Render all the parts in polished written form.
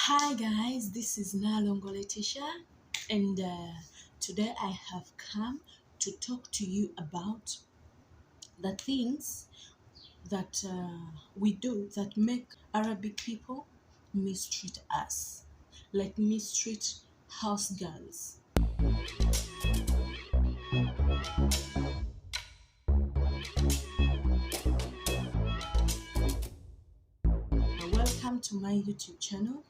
Hi guys, this is Nalongo Letitia, and today I have come to talk to you about the things that we do that make Arabic people mistreat us, like mistreat house girls. Welcome to my YouTube channel.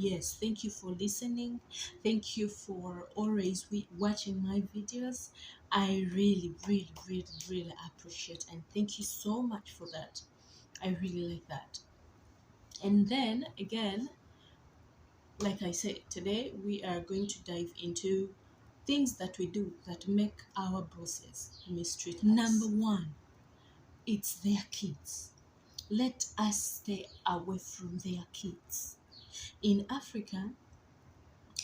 Yes, thank you for listening. Thank you for always watching my videos. I really appreciate, and thank you so much for that. I really like that. And then again, like I said, today we are going to dive into things that we do that make our bosses mistreat us. Number one, it's their kids. Let us stay away from their kids. In Africa,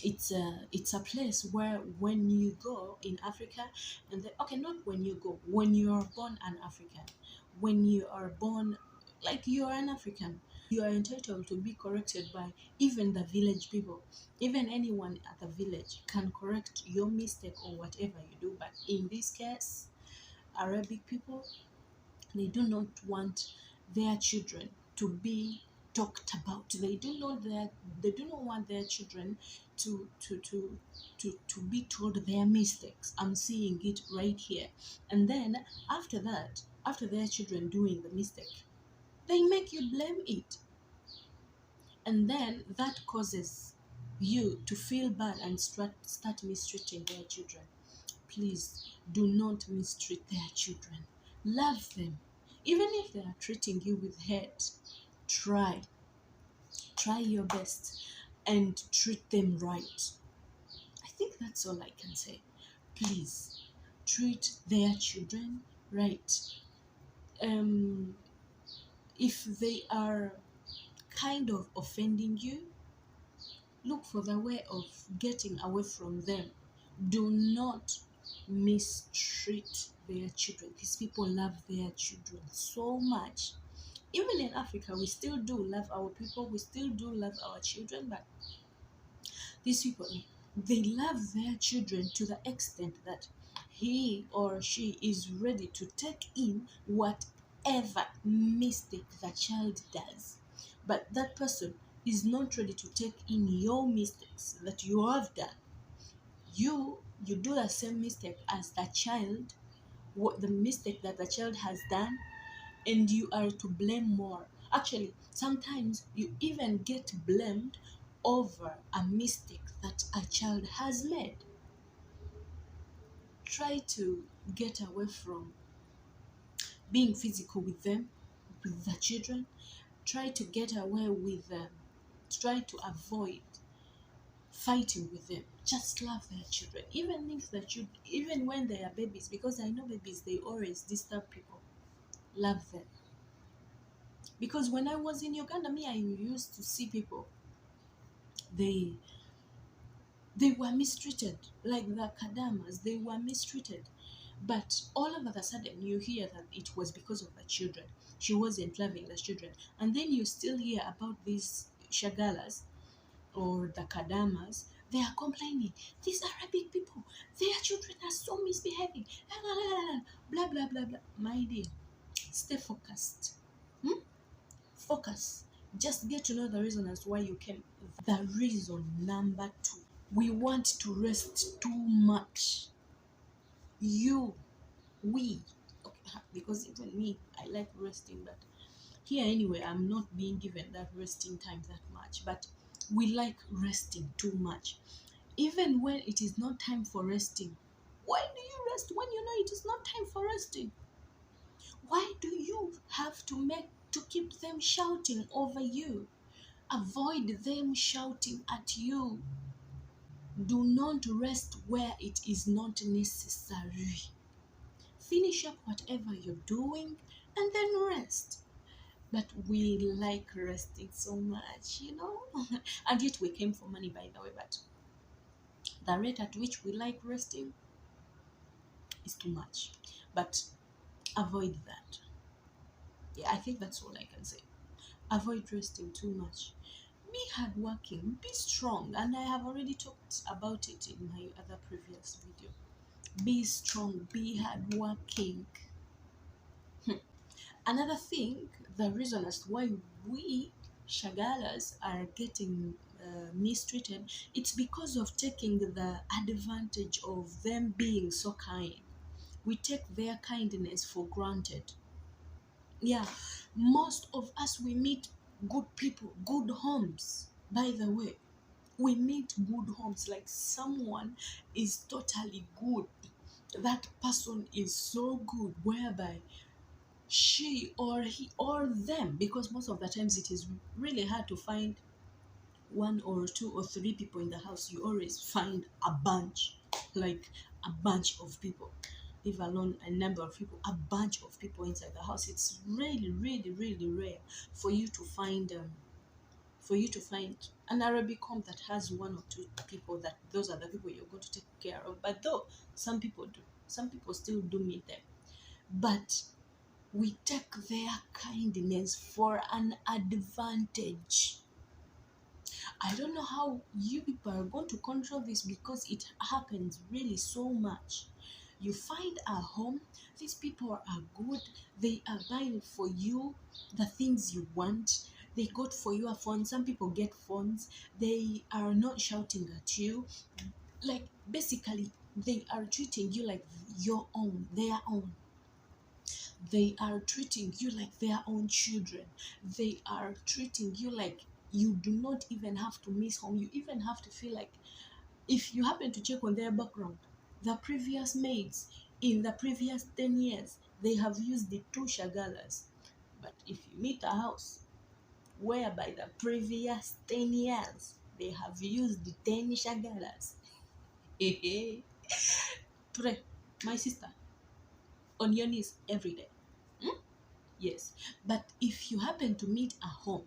it's a place where when you go in Africa, and okay, not when you go, when you are born an African, when you are born like you are an African, you are entitled to be corrected by even the village people. Even anyone at the village can correct your mistake or whatever you do. But in this case, Arabic people, they do not want their children to be talked about. They do not want their children to be told their mistakes. I'm seeing it right here. And then after that, after their children doing the mistake, they make you blame it. And then that causes you to feel bad and start mistreating their children. Please do not mistreat their children. Love them. Even if they are treating you with hate, try. Try your best and treat them right. I think that's all I can say. Please treat their children right. Um, if they are kind of offending you, look for the way of getting away from them. Do not mistreat their children. These people love their children so much. Even in Africa, we still do love our people, we still do love our children, but these people, they love their children to the extent that he or she is ready to take in whatever mistake the child does. But that person is not ready to take in your mistakes that you have done. You do the same mistake as the child, what the mistake that the child has done, and you are to blame more. Actually, sometimes you even get blamed over a mistake that a child has made. Try to get away from being physical with them, with the children. Try to get away with them. Try to avoid fighting with them. Just love their children, even if the children, even when they are babies, because I know babies, they always disturb people. Love them. Because when I was in Uganda, me, I used to see people, they they were mistreated, like the kadamas, they were mistreated. But all of a sudden, you hear that it was because of the children. She wasn't loving the children. And then you still hear about these shagalas or the kadamas. They are complaining. These Arabic people, their children are so misbehaving. Blah, blah, blah, blah. My dear, stay focused. Hmm? Focus. Just get to know the reason as to why you came. The reason number two, we want to rest too much. You, we, okay, because even me, I like resting, but here anyway, I'm not being given that resting time that much. But we like resting too much. Even when it is not time for resting, why do you rest when you know it is not time for resting? Why do you have to keep them shouting over you? Avoid them shouting at you. Do not rest where it is not necessary. Finish up whatever you're doing and then rest. But we like resting so much, and yet we came for money, by the way. But the rate at which we like resting is too much. But avoid that. Yeah, I think that's all I can say. Avoid resting too much. Be hardworking, be strong, and I have already talked about it in my other previous video. Be strong, be hardworking. Another thing, the reason as to why we shagalas are getting mistreated, it's because of taking the advantage of them being so kind. We take their kindness for granted. Yeah, most of us, we meet good people, good homes. By the way, we meet good homes, like someone is totally good. That person is so good, whereby she or he or them, because most of the times it is really hard to find one or two or three people in the house. You always find a bunch, like a bunch of people, leave alone a number of people, a bunch of people inside the house. It's really, really, really rare for you to find an Arabic home that has one or two people, that those are the people you're going to take care of. But though some people do, some people still do meet them, but we take their kindness for an advantage. I don't know how you people are going to control this, because it happens really so much. You find a home, these people are good, they are buying for you the things you want. They got for you a phone. Some people get phones. They are not shouting at you. Like, basically, they are treating you like your own, their own. They are treating you like their own children. They are treating you like you do not even have to miss home. You even have to feel like, if you happen to check on their background, the previous maids in the previous 10 years, they have used the 2 shagalas. But if you meet a house whereby the previous 10 years, they have used the 10 shagalas. Pray, my sister, on your knees every day. Yes, but if you happen to meet a home,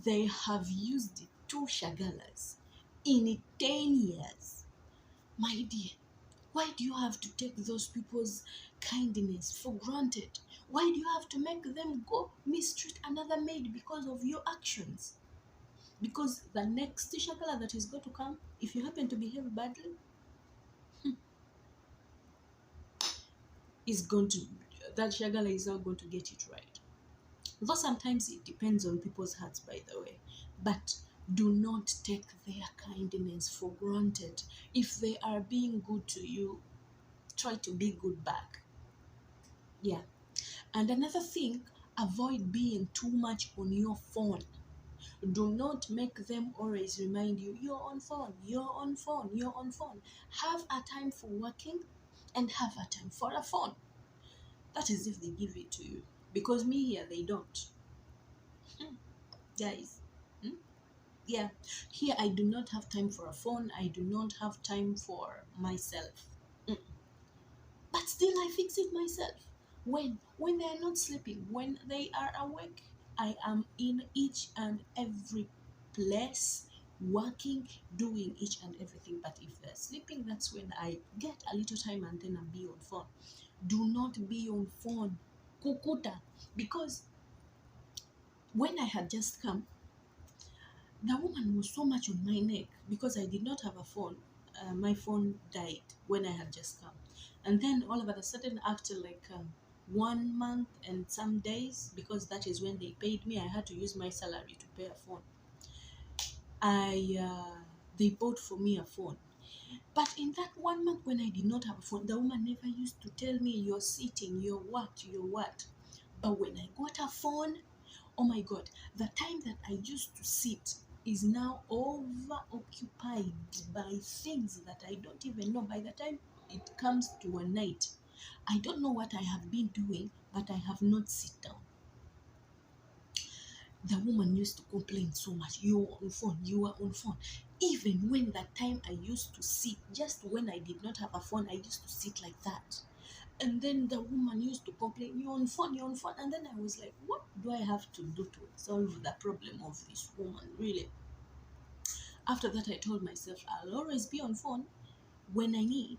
they have used 2 shagalas in 10 years. My dear, why do you have to take those people's kindness for granted? Why do you have to make them go mistreat another maid because of your actions? Because the next shagala that is going to come, if you happen to behave badly, is going to that shagala is not going to get it right. Though sometimes it depends on people's hearts, by the way. But do not take their kindness for granted. If they are being good to you, try to be good back. Yeah. And another thing, avoid being too much on your phone. Do not make them always remind you, you're on phone, you're on phone, you're on phone. Have a time for working and have a time for a phone. That is if they give it to you. Because me here, they don't. Guys. Yeah, here I do not have time for a phone. I do not have time for myself. Mm. But still I fix it myself. When they are not sleeping, when they are awake, I am in each and every place, working, doing each and everything. But if they're sleeping, that's when I get a little time and then I'll be on phone. Do not be on phone, kukuta. Because when I had just come, the woman was so much on my neck because I did not have a phone. My phone died when I had just come. And then all of a sudden, after like 1 month and some days, because that is when they paid me, I had to use my salary to pay a phone. They bought for me a phone. But in that 1 month when I did not have a phone, the woman never used to tell me, you're sitting, you're what, you're what. But when I got a phone, oh my God, the time that I used to sit is now over occupied by things that I don't even know. By the time it comes to a night, I don't know what I have been doing, but I have not sit down. The woman used to complain so much. You are on phone, you are on phone. Even when that time I used to sit, just when I did not have a phone, I used to sit like that. And then the woman used to complain, you're on phone, you're on phone. And then I was like, what do I have to do to solve the problem of this woman, really? After that, I told myself, I'll always be on phone when I need,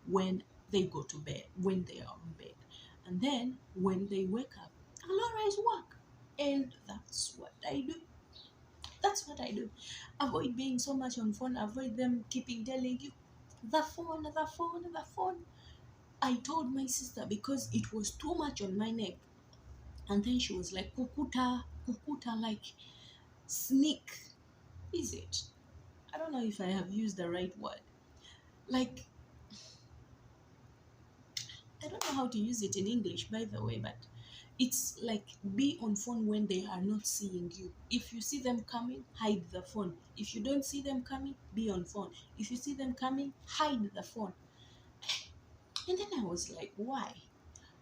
when they go to bed, when they are on bed. And then when they wake up, I'll always work. And that's what I do. That's what I do. Avoid being so much on phone. Avoid them keeping telling you the phone, the phone, the phone. I told my sister because it was too much on my neck. And then she was like, kukuta, kukuta, like sneak. Is it? I don't know if I have used the right word. Like, I don't know how to use it in English, by the way, but it's like be on phone when they are not seeing you. If you see them coming, hide the phone. If you don't see them coming, be on phone. If you see them coming, hide the phone. And then I was like, why?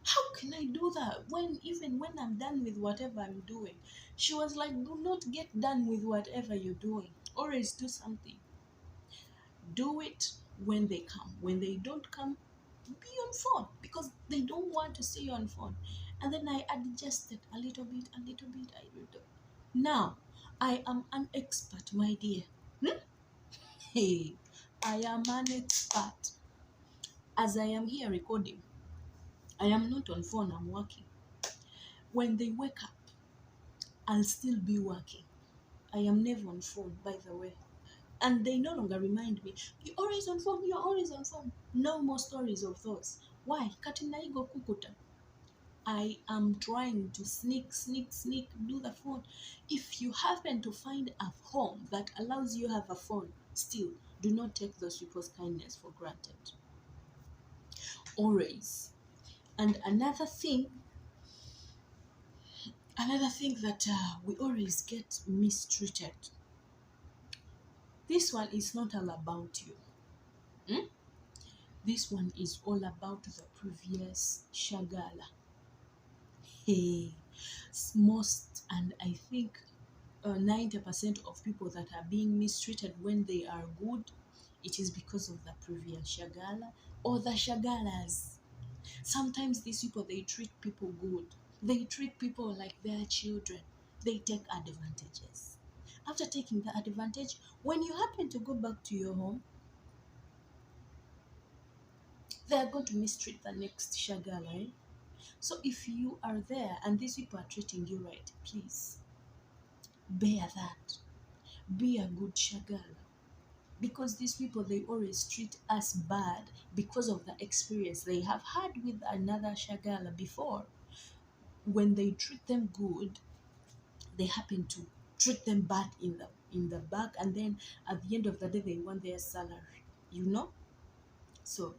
How can I do that when even when I'm done with whatever I'm doing? She was like, do not get done with whatever you're doing. Always do something. Do it when they come. When they don't come, be on phone because they don't want to see you on phone. And then I adjusted a little bit, a little bit, a little bit. Now I am an expert, my dear. Hmm? Hey, I am an expert. As I am here recording, I am not on phone, I'm working. When they wake up, I'll still be working. I am never on phone, by the way. And they no longer remind me, you're always on phone, you're always on phone. No more stories of those. Why? Katinaigo kukuta. I am trying to sneak, do the phone. If you happen to find a home that allows you have a phone, still, do not take those people's kindness for granted. Always. And another thing that we always get mistreated. This one is not all about you. Hmm? This one is all about the previous shagala. Hey, most, and I think 90% of people that are being mistreated when they are good, it is because of the previous shagala or the shagalas. Sometimes these people, they treat people good. They treat people like their children. They take advantages. After taking the advantage, when you happen to go back to your home, they are going to mistreat the next shagala. Eh? So if you are there and these people are treating you right, please bear that. Be a good shagala. Because these people, they always treat us bad because of the experience they have had with another shagala before. When they treat them good, they happen to treat them bad in the back, and then at the end of the day they want their salary, you know. So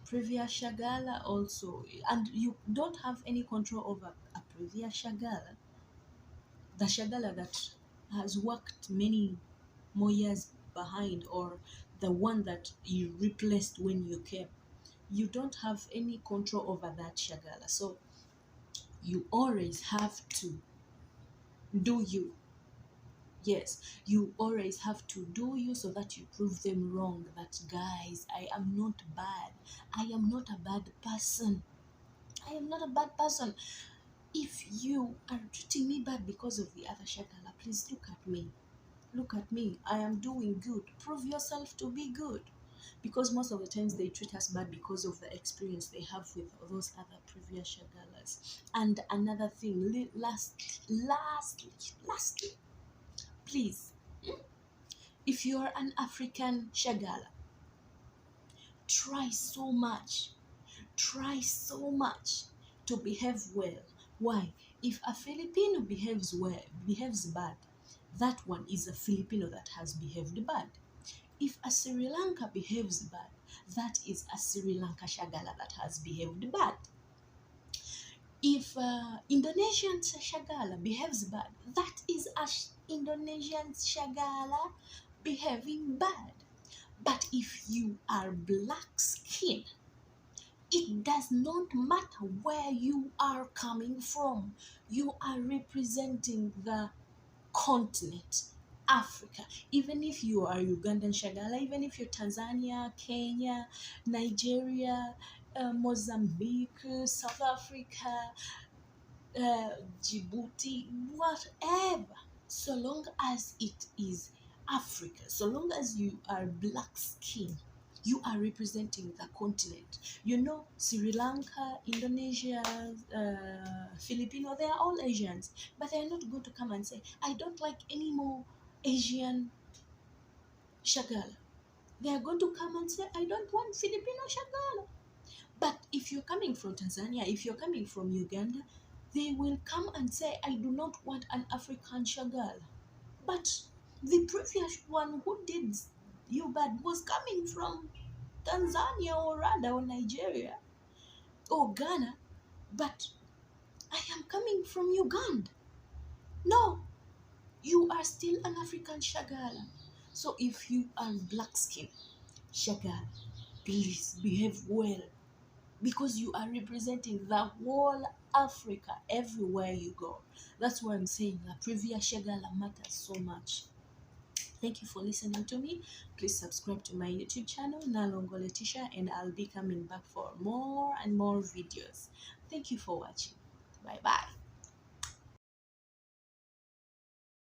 previous shagala also, and you don't have any control over a previous shagala, the shagala that has worked many more years behind, or the one that you replaced when you came. You don't have any control over that shagala. So you always have to do you. Yes, you always have to do you so that you prove them wrong. That, guys, I am not bad. I am not a bad person. I am not a bad person. If you are treating me bad because of the other shagala, please look at me. Look at me. I am doing good. Prove yourself to be good. Because most of the times they treat us bad because of the experience they have with those other previous shagalas. And another thing, lastly, please, if you are an African shagala, try so much to behave well. Why? If a Filipino behaves bad, that one is a Filipino that has behaved bad. If a Sri Lanka behaves bad, that is a Sri Lanka shagala that has behaved bad. If Indonesian shagala behaves bad, that is a Indonesian shagala behaving bad. But if you are black skin, it does not matter where you are coming from. You are representing the continent, Africa. Even if you are Ugandan shagala, even if you're Tanzania, Kenya, Nigeria, Mozambique, South Africa, Djibouti, whatever, so long as it is Africa, so long as you are black skin, you are representing the continent. You know, Sri Lanka, Indonesia, Filipino, they are all Asians, but they are not going to come and say, I don't like any more Asian shagala. They are going to come and say, I don't want Filipino shagala. But if you're coming from Tanzania, if you're coming from Uganda, they will come and say, I do not want an African shagala. But the previous one who did you bad was coming from Tanzania or rather or Nigeria or Ghana, but I am coming from Uganda. No, you are still an African shagala. So if you are black skin shagala, please behave well because you are representing the whole Africa everywhere you go. That's why I'm saying the previous shagala matters so much. Thank you for listening to me. Please subscribe to my YouTube channel, Nalongo Letitia, and I'll be coming back for more and more videos. Thank you for watching. Bye bye.